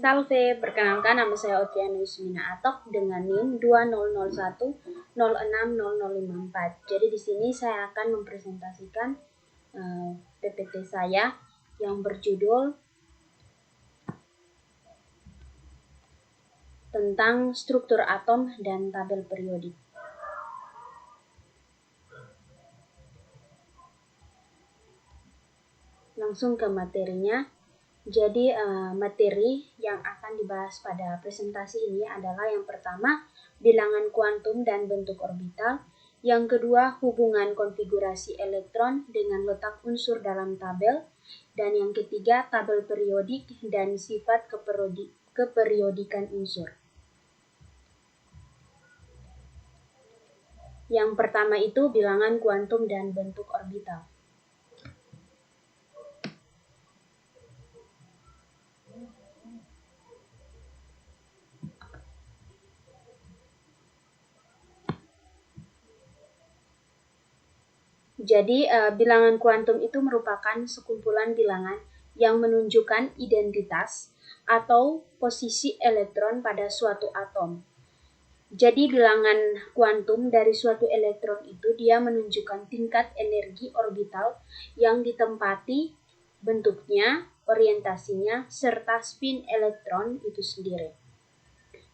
Salve, perkenalkan nama saya Otiana Yusmina Atok dengan NIM 2001060054. Jadi di sini saya akan mempresentasikan PPT saya yang berjudul tentang struktur atom dan tabel periodik. Langsung ke materinya. Jadi materi yang akan dibahas pada presentasi ini adalah yang pertama, bilangan kuantum dan bentuk orbital. Yang kedua, hubungan konfigurasi elektron dengan letak unsur dalam tabel. Dan yang ketiga, tabel periodik dan sifat keperiodikan unsur. Yang pertama itu bilangan kuantum dan bentuk orbital. Jadi, bilangan kuantum itu merupakan sekumpulan bilangan yang menunjukkan identitas atau posisi elektron pada suatu atom. Jadi, bilangan kuantum dari suatu elektron itu dia menunjukkan tingkat energi orbital yang ditempati, bentuknya, orientasinya, serta spin elektron itu sendiri.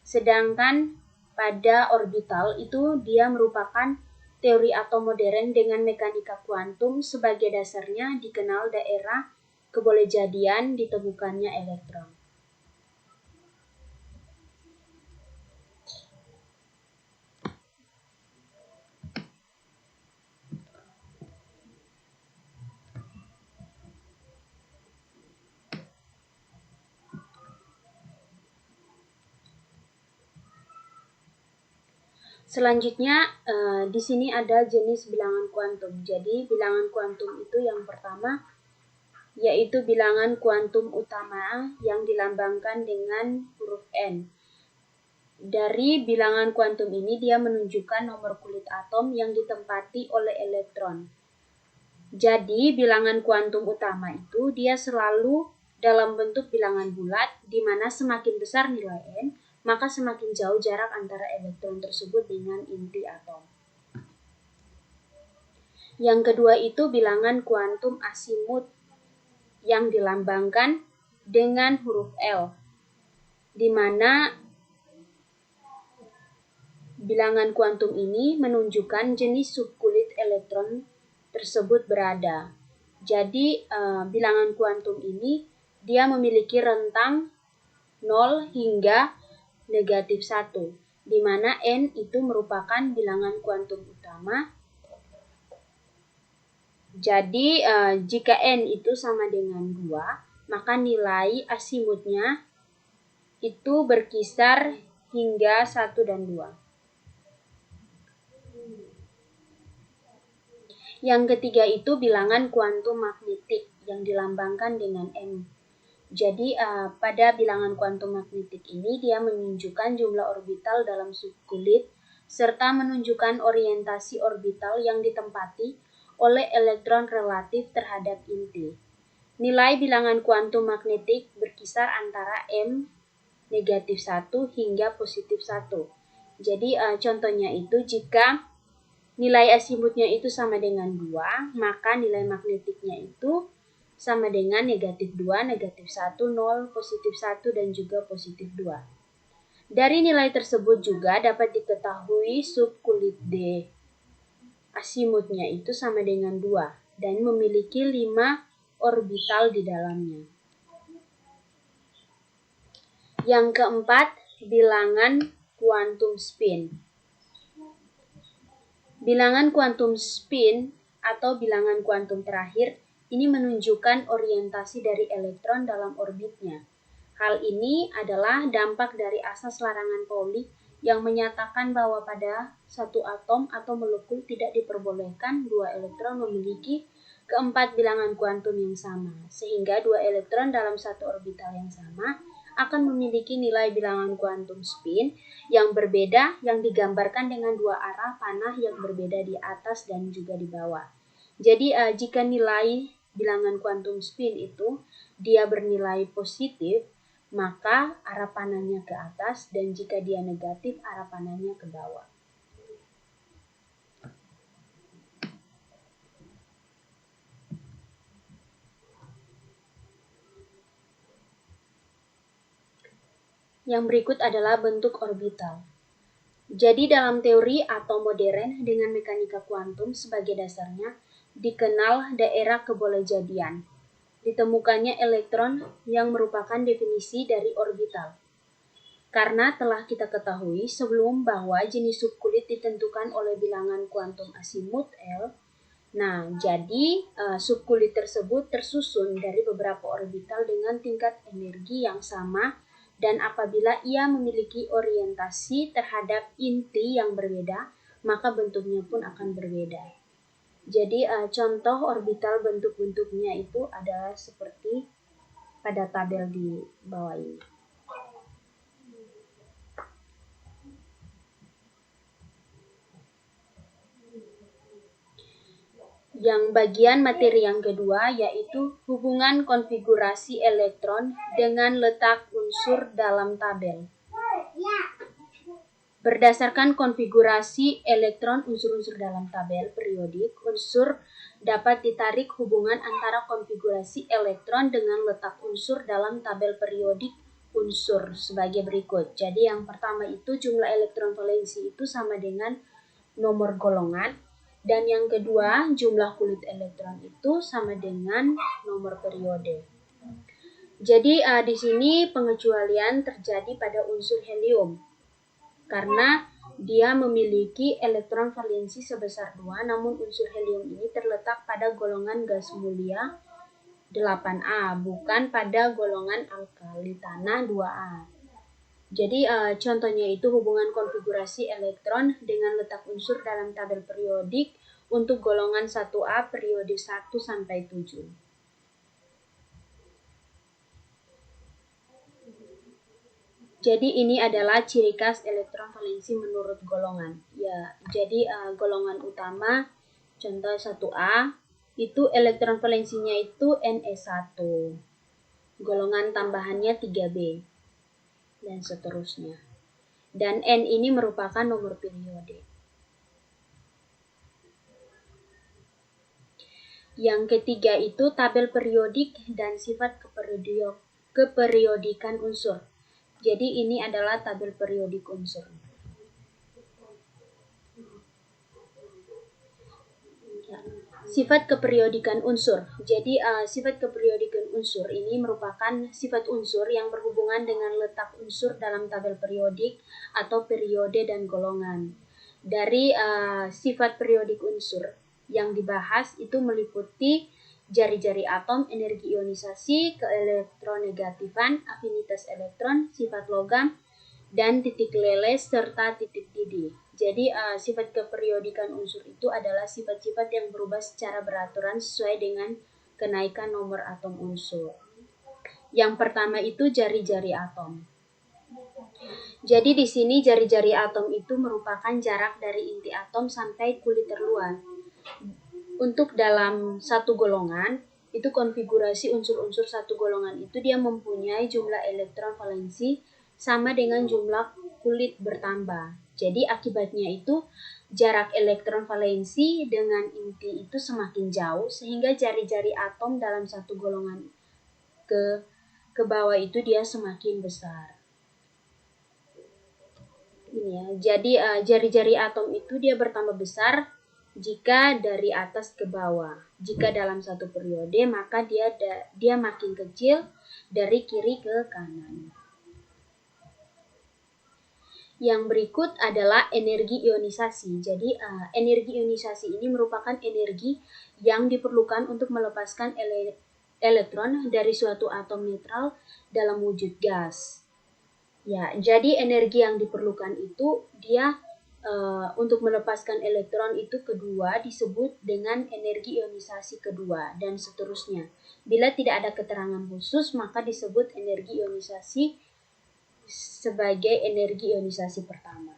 Sedangkan pada orbital itu dia merupakan teori atom modern dengan mekanika kuantum sebagai dasarnya dikenal daerah kebolehjadian ditemukannya elektron. Selanjutnya, di sini ada jenis bilangan kuantum. Jadi, bilangan kuantum itu yang pertama, yaitu bilangan kuantum utama yang dilambangkan dengan huruf N. Dari bilangan kuantum ini, dia menunjukkan nomor kulit atom yang ditempati oleh elektron. Jadi, bilangan kuantum utama itu, dia selalu dalam bentuk bilangan bulat, di mana semakin besar nilai N, maka semakin jauh jarak antara elektron tersebut dengan inti atom. Yang kedua itu bilangan kuantum asimut yang dilambangkan dengan huruf L, di mana bilangan kuantum ini menunjukkan jenis subkulit elektron tersebut berada. Jadi, bilangan kuantum ini dia memiliki rentang 0 hingga negatif 1, di mana N itu merupakan bilangan kuantum utama. Jadi, jika N itu sama dengan 2, maka nilai asimutnya itu berkisar hingga 1 dan 2. Yang ketiga itu bilangan kuantum magnetik yang dilambangkan dengan M. Jadi, pada bilangan kuantum magnetik ini dia menunjukkan jumlah orbital dalam subkulit serta menunjukkan orientasi orbital yang ditempati oleh elektron relatif terhadap inti. Nilai bilangan kuantum magnetik berkisar antara M negatif 1 hingga positif 1. Jadi, contohnya itu jika nilai asimutnya itu sama dengan 2, maka nilai magnetiknya itu sama dengan negatif 2, negatif 1, 0, positif 1, dan juga positif 2. Dari nilai tersebut juga dapat diketahui subkulit D asimutnya itu sama dengan 2 dan memiliki 5 orbital di dalamnya. Yang keempat, bilangan kuantum spin. Bilangan kuantum spin atau bilangan kuantum terakhir ini menunjukkan orientasi dari elektron dalam orbitnya. Hal ini adalah dampak dari asas larangan Pauli yang menyatakan bahwa pada satu atom atau molekul tidak diperbolehkan dua elektron memiliki keempat bilangan kuantum yang sama, sehingga dua elektron dalam satu orbital yang sama akan memiliki nilai bilangan kuantum spin yang berbeda yang digambarkan dengan dua arah panah yang berbeda di atas dan juga di bawah. Jadi jika nilai bilangan kuantum spin itu dia bernilai positif, maka arah panahnya ke atas, dan jika dia negatif, arah panahnya ke bawah. Yang berikut adalah bentuk orbital. Jadi dalam teori atom modern dengan mekanika kuantum sebagai dasarnya, dikenal daerah kebolehjadian. Ditemukannya elektron yang merupakan definisi dari orbital. Karena telah kita ketahui sebelum bahwa jenis subkulit ditentukan oleh bilangan kuantum asimut L. Nah, jadi subkulit tersebut tersusun dari beberapa orbital dengan tingkat energi yang sama, dan apabila ia memiliki orientasi terhadap inti yang berbeda, maka bentuknya pun akan berbeda. Jadi contoh orbital bentuk-bentuknya itu adalah seperti pada tabel di bawah ini. Yang bagian materi yang kedua yaitu hubungan konfigurasi elektron dengan letak unsur dalam tabel. Berdasarkan konfigurasi elektron unsur-unsur dalam tabel periodik, unsur dapat ditarik hubungan antara konfigurasi elektron dengan letak unsur dalam tabel periodik unsur sebagai berikut. Jadi yang pertama itu jumlah elektron valensi itu sama dengan nomor golongan. Dan yang kedua, jumlah kulit elektron itu sama dengan nomor periode. Jadi di sini pengecualian terjadi pada unsur helium. Karena dia memiliki elektron valensi sebesar 2, namun unsur helium ini terletak pada golongan gas mulia 8A, bukan pada golongan alkali tanah 2A. Jadi contohnya itu hubungan konfigurasi elektron dengan letak unsur dalam tabel periodik untuk golongan 1A periode 1 sampai 7. Jadi ini adalah ciri khas elektron valensi menurut golongan. Ya, jadi golongan utama contoh 1A itu elektron valensinya itu Ne1. Golongan tambahannya 3B. Dan seterusnya. Dan N ini merupakan nomor periode. Yang ketiga itu tabel periodik dan sifat keperiodikan unsur. Jadi ini adalah tabel periodik unsur. Sifat keperiodikan unsur. Jadi sifat keperiodikan unsur ini merupakan sifat unsur yang berhubungan dengan letak unsur dalam tabel periodik atau periode dan golongan. Dari sifat periodik unsur yang dibahas itu meliputi jari-jari atom, energi ionisasi, keelektronegatifan, afinitas elektron, sifat logam, dan titik lele serta titik didih. Jadi sifat keperiodikan unsur itu adalah sifat-sifat yang berubah secara beraturan sesuai dengan kenaikan nomor atom unsur. Yang pertama itu jari-jari atom. Jadi di sini jari-jari atom itu merupakan jarak dari inti atom sampai kulit terluar. Untuk dalam satu golongan, itu konfigurasi unsur-unsur satu golongan itu dia mempunyai jumlah elektron valensi sama dengan jumlah kulit bertambah. Jadi akibatnya itu jarak elektron valensi dengan inti itu semakin jauh sehingga jari-jari atom dalam satu golongan ke bawah itu dia semakin besar. Ini ya. Jadi jari-jari atom itu dia bertambah besar jika dari atas ke bawah. Jika dalam satu periode maka dia makin kecil dari kiri ke kanan. Yang berikut adalah energi ionisasi. Jadi energi ionisasi ini merupakan energi yang diperlukan untuk melepaskan elektron dari suatu atom netral dalam wujud gas. Ya, jadi energi yang diperlukan itu dia untuk melepaskan elektron itu kedua disebut dengan energi ionisasi kedua dan seterusnya. Bila tidak ada keterangan khusus maka disebut energi ionisasi sebagai energi ionisasi pertama.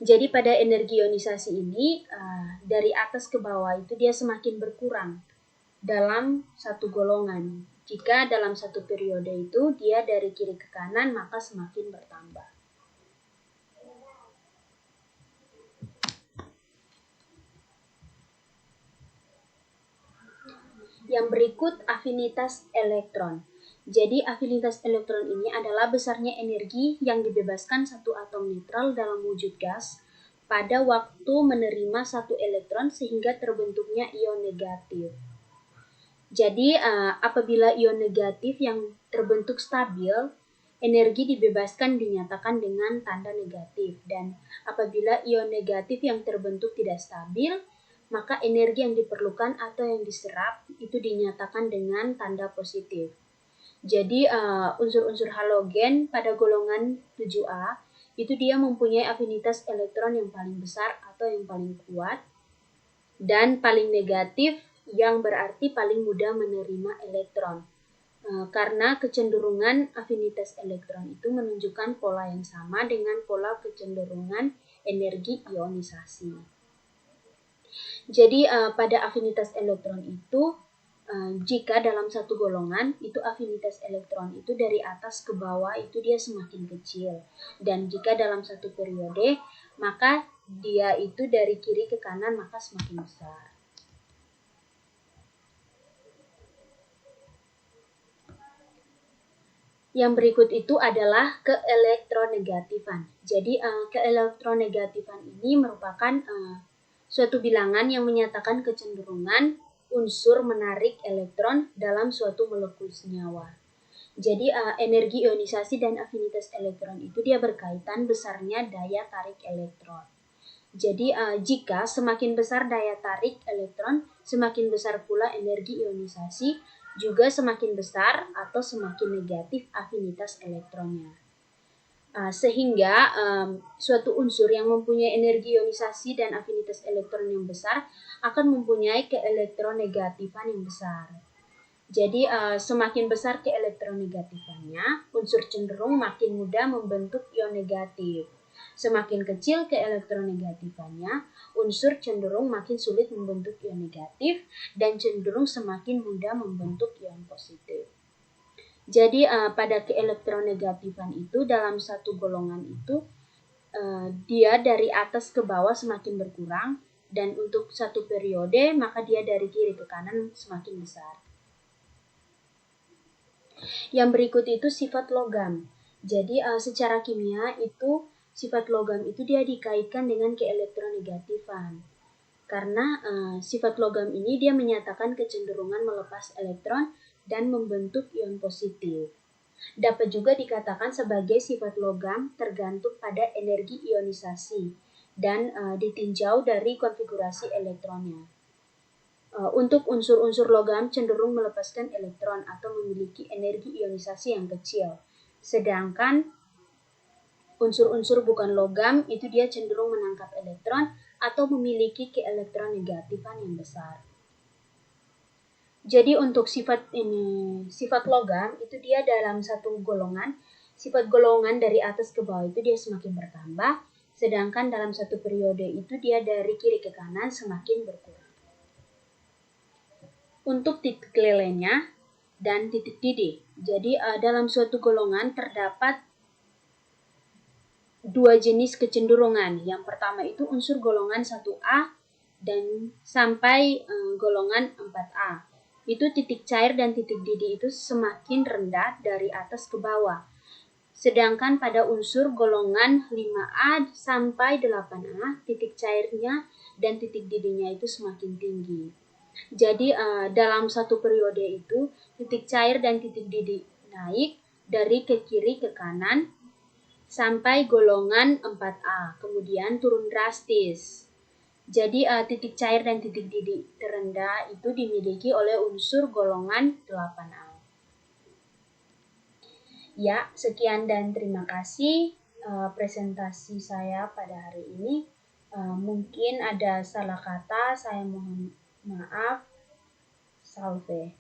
Jadi pada energi ionisasi ini dari atas ke bawah itu dia semakin berkurang dalam satu golongan. Jika dalam satu periode itu dia dari kiri ke kanan, maka semakin bertambah. Yang berikut afinitas elektron. Jadi afinitas elektron ini adalah besarnya energi yang dibebaskan satu atom netral dalam wujud gas pada waktu menerima satu elektron sehingga terbentuknya ion negatif. Jadi apabila ion negatif yang terbentuk stabil, energi dibebaskan dinyatakan dengan tanda negatif, dan apabila ion negatif yang terbentuk tidak stabil, maka energi yang diperlukan atau yang diserap itu dinyatakan dengan tanda positif. Jadi unsur-unsur halogen pada golongan 7A itu dia mempunyai afinitas elektron yang paling besar atau yang paling kuat, dan paling negatif yang berarti paling mudah menerima elektron. Karena kecenderungan afinitas elektron itu menunjukkan pola yang sama dengan pola kecenderungan energi ionisasi. Jadi pada afinitas elektron itu, jika dalam satu golongan itu afinitas elektron itu dari atas ke bawah itu dia semakin kecil, dan jika dalam satu periode maka dia itu dari kiri ke kanan maka semakin besar. Yang berikut itu adalah keelektronegatifan. Jadi keelektronegatifan ini merupakan suatu bilangan yang menyatakan kecenderungan unsur menarik elektron dalam suatu molekul senyawa. Jadi energi ionisasi dan afinitas elektron itu dia berkaitan besarnya daya tarik elektron. Jadi jika semakin besar daya tarik elektron, semakin besar pula energi ionisasi, juga semakin besar atau semakin negatif afinitas elektronnya. Sehingga suatu unsur yang mempunyai energi ionisasi dan afinitas elektron yang besar akan mempunyai keelektronegatifan yang besar. Jadi semakin besar keelektronegatifannya, unsur cenderung makin mudah membentuk ion negatif. Semakin kecil keelektronegatifannya, unsur cenderung makin sulit membentuk ion negatif dan cenderung semakin mudah membentuk ion positif. Jadi pada keelektronegatifan itu dalam satu golongan itu dia dari atas ke bawah semakin berkurang, dan untuk satu periode maka dia dari kiri ke kanan semakin besar. Yang berikut itu sifat logam. Jadi secara kimia itu sifat logam itu dia dikaitkan dengan keelektronegatifan. Karena sifat logam ini dia menyatakan kecenderungan melepas elektron dan membentuk ion positif. Dapat juga dikatakan sebagai sifat logam tergantung pada energi ionisasi dan ditinjau dari konfigurasi elektronnya. Untuk unsur-unsur logam cenderung melepaskan elektron atau memiliki energi ionisasi yang kecil. Sedangkan unsur-unsur bukan logam itu dia cenderung menangkap elektron atau memiliki keelektronegatifan yang besar. Jadi untuk sifat logam itu dia dalam satu golongan, sifat golongan dari atas ke bawah itu dia semakin bertambah, sedangkan dalam satu periode itu dia dari kiri ke kanan semakin berkurang. Untuk titik lelenya dan titik didih. Jadi dalam suatu golongan terdapat dua jenis kecenderungan. Yang pertama itu unsur golongan 1A dan sampai golongan 4A. Itu titik cair dan titik didih itu semakin rendah dari atas ke bawah. Sedangkan pada unsur golongan 5A sampai 8A, titik cairnya dan titik didihnya itu semakin tinggi. Jadi dalam satu periode itu titik cair dan titik didih naik dari ke kiri ke kanan sampai golongan 4A, kemudian turun drastis. Jadi titik cair dan titik didih terendah itu dimiliki oleh unsur golongan 8A. Ya, sekian dan terima kasih presentasi saya pada hari ini. Mungkin ada salah kata, saya mohon maaf. Salve.